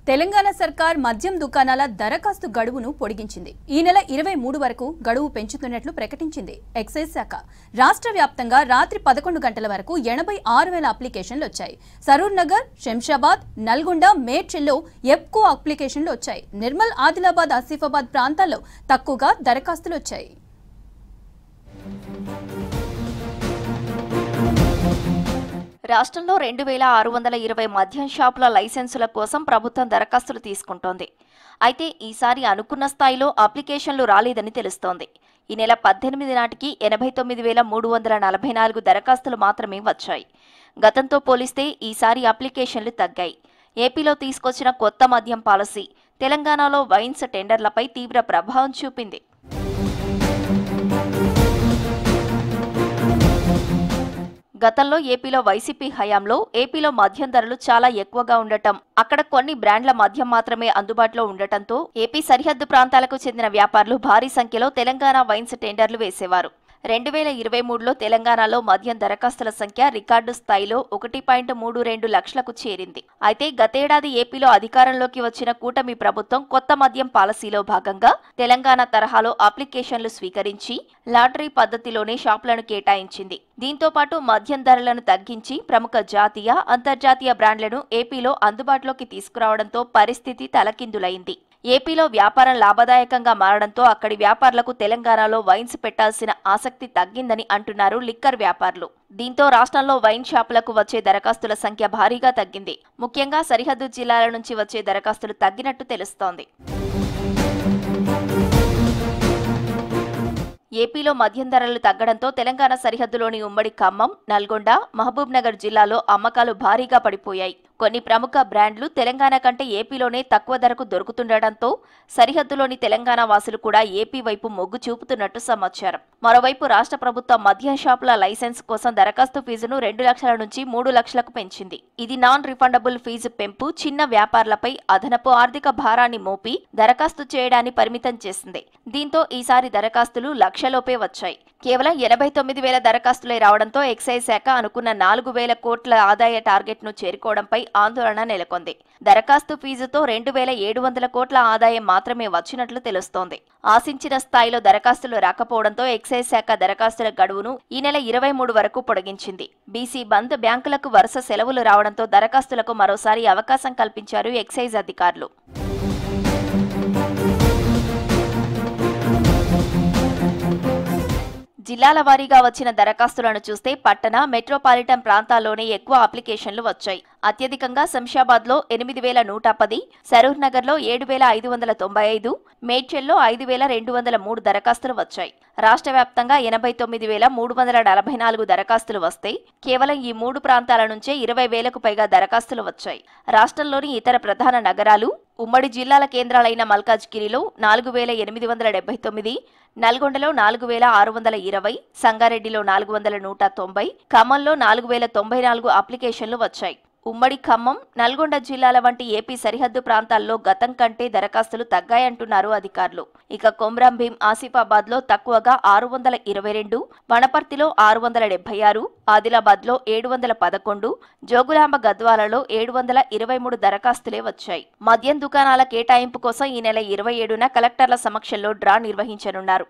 తెలంగాణ సర్కార్ మద్యం దుకాణాల దరఖాస్తు గడువును పొడిగించింది. ఈ నెల 23 వరకు గడువు పెంచుతున్నట్లు ప్రకటించింది ఎక్సైజ్ శాఖ. రాష్ట్ర వ్యాప్తంగా రాత్రి 11 గంటల వరకు 86,000 అప్లికేషన్లు వచ్చాయి. సరూర్ నగర్, శంషాబాద్, నల్గొండ, మేడ్చల్లో ఎక్కువ అప్లికేషన్లు వచ్చాయి. నిర్మల్, ఆదిలాబాద్, ఆసిఫాబాద్ ప్రాంతాల్లో తక్కువగా దరఖాస్తులు వచ్చాయి. రాష్ట్రంలో 2,620 మద్యం షాపుల లైసెన్సుల కోసం ప్రభుత్వం దరఖాస్తులు తీసుకుంటోంది. అయితే ఈసారి అనుకున్న స్థాయిలో అప్లికేషన్లు రాలేదని తెలుస్తోంది. ఈ నెల 18 నాటికి 89,344 దరఖాస్తులు మాత్రమే వచ్చాయి. గతంతో పోలిస్తే ఈసారి అప్లికేషన్లు తగ్గాయి. ఏపీలో తీసుకొచ్చిన కొత్త మద్యం పాలసీ తెలంగాణలో వైన్స్ టెండర్లపై తీవ్ర ప్రభావం చూపింది. గతంలో ఏపీలో వైసీపీ హయాంలో ఏపీలో మద్యం ధరలు చాలా ఎక్కువగా ఉండటం, అక్కడ కొన్ని బ్రాండ్ల మద్యం మాత్రమే అందుబాటులో ఉండటంతో ఏపీ సరిహద్దు ప్రాంతాలకు చెందిన వ్యాపారులు భారీ సంఖ్యలో తెలంగాణ వైన్స్ టెండర్లు వేసేవారు. 2023లో తెలంగాణలో మద్యం దరఖాస్తుల సంఖ్య రికార్డు స్థాయిలో 1.32 లక్షలకు చేరింది. అయితే గతేడాది ఏపీలో అధికారంలోకి వచ్చిన కూటమి ప్రభుత్వం కొత్త మద్యం పాలసీలో భాగంగా తెలంగాణ తరహాలో అప్లికేషన్లు స్వీకరించి లాటరీ పద్ధతిలోనే షాపులను కేటాయించింది. దీంతో పాటు మద్యం ధరలను తగ్గించి ప్రముఖ జాతీయ, అంతర్జాతీయ బ్రాండ్లను ఏపీలో అందుబాటులోకి తీసుకురావడంతో పరిస్థితి తలకిందులైంది. ఏపీలో వ్యాపారం లాభదాయకంగా మారడంతో అక్కడి వ్యాపారులకు తెలంగాణలో వైన్స్ పెట్టాల్సిన ఆసక్తి తగ్గిందని అంటున్నారు లిక్కర్ వ్యాపారులు. దీంతో రాష్ట్రంలో వైన్ షాపులకు వచ్చే దరఖాస్తుల సంఖ్య భారీగా తగ్గింది. ముఖ్యంగా సరిహద్దు జిల్లాల నుంచి వచ్చే దరఖాస్తులు తగ్గినట్టు తెలుస్తోంది. ఏపీలో మద్యం ధరలు తగ్గడంతో తెలంగాణ సరిహద్దులోని ఉమ్మడి ఖమ్మం, నల్గొండ, మహబూబ్ నగర్ జిల్లాలో అమ్మకాలు భారీగా పడిపోయాయి. కొన్ని ప్రముఖ బ్రాండ్లు తెలంగాణ కంటే ఏపీలోనే తక్కువ ధరకు దొరుకుతుండటంతో సరిహద్దులోని తెలంగాణ వాసులు కూడా ఏపీ వైపు మొగ్గు చూపుతున్నట్టు సమాచారం. మరోవైపు రాష్ట్ర ప్రభుత్వం మద్యం షాపుల లైసెన్స్ కోసం దరఖాస్తు ఫీజును 2 లక్షల నుంచి 3 లక్షలకు పెంచింది. ఇది నాన్ రిఫండబుల్ ఫీజు పెంపు చిన్న వ్యాపారులపై అదనపు ఆర్థిక భారాన్ని మోపి దరఖాస్తు చేయడాన్ని పరిమితం చేసింది. దీంతో ఈసారి దరఖాస్తులు లక్షలోపే వచ్చాయి. కేవలం 89,000 దరఖాస్తులే రావడంతో ఎక్సైజ్ శాఖ అనుకున్న 4,000 కోట్ల ఆదాయ టార్గెట్ను చేరుకోవడంపై ఆందోళన నెలకొంది. దరఖాస్తు ఫీజుతో 2,700 కోట్ల ఆదాయం మాత్రమే వచ్చినట్లు తెలుస్తోంది. ఆశించిన స్థాయిలో దరఖాస్తులు రాకపోవడంతో ఎక్సైజ్ శాఖ దరఖాస్తుల గడువును ఈ నెల 23 వరకు పొడిగించింది. బీసీ బంద్, బ్యాంకులకు వరుస సెలవులు రావడంతో దరఖాస్తులకు మరోసారి అవకాశం కల్పించారు ఎక్సైజ్ అధికారులు. జిల్లాల వారీగా వచ్చిన దరఖాస్తులను చూస్తే పట్టణ, మెట్రోపాలిటన్ ప్రాంతాల్లోనే ఎక్కువ అప్లికేషన్లు వచ్చాయి. అత్యధికంగా శంషాబాద్లో 8,110, సరూర్ నగర్లో 7,595, మేడ్చల్లో 5,203 దరఖాస్తులు వచ్చాయి. రాష్ట్ర వ్యాప్తంగా 89,344 దరఖాస్తులు వస్తే కేవలం ఈ 3 ప్రాంతాల నుంచే 20,000కు పైగా దరఖాస్తులు వచ్చాయి. రాష్ట్రంలోని ఇతర ప్రధాన నగరాలు, ఉమ్మడి జిల్లాల కేంద్రాలైన మల్కాజ్గిరిలో 4,879, నల్గొండలో 4,620, సంగారెడ్డిలో 4,190, ఖమ్మంలో 4,094 అప్లికేషన్లు వచ్చాయి. ఉమ్మడి ఖమ్మం, నల్గొండ జిల్లాల వంటి ఏపీ సరిహద్దు ప్రాంతాల్లో గతం కంటే దరఖాస్తులు తగ్గాయంటున్నారు అధికారులు. ఇక కొమ్రంభీం, ఆసిఫాబాద్లో తక్కువగా 622, వనపర్తిలో 676, ఆదిలాబాద్లో 711, జోగులాంబ గద్వాలలో 723 దరఖాస్తులే వచ్చాయి. మద్యం దుకాణాల కేటాయింపు కోసం ఈ నెల 27న కలెక్టర్ల సమక్షంలో డ్రా నిర్వహించనున్నారు.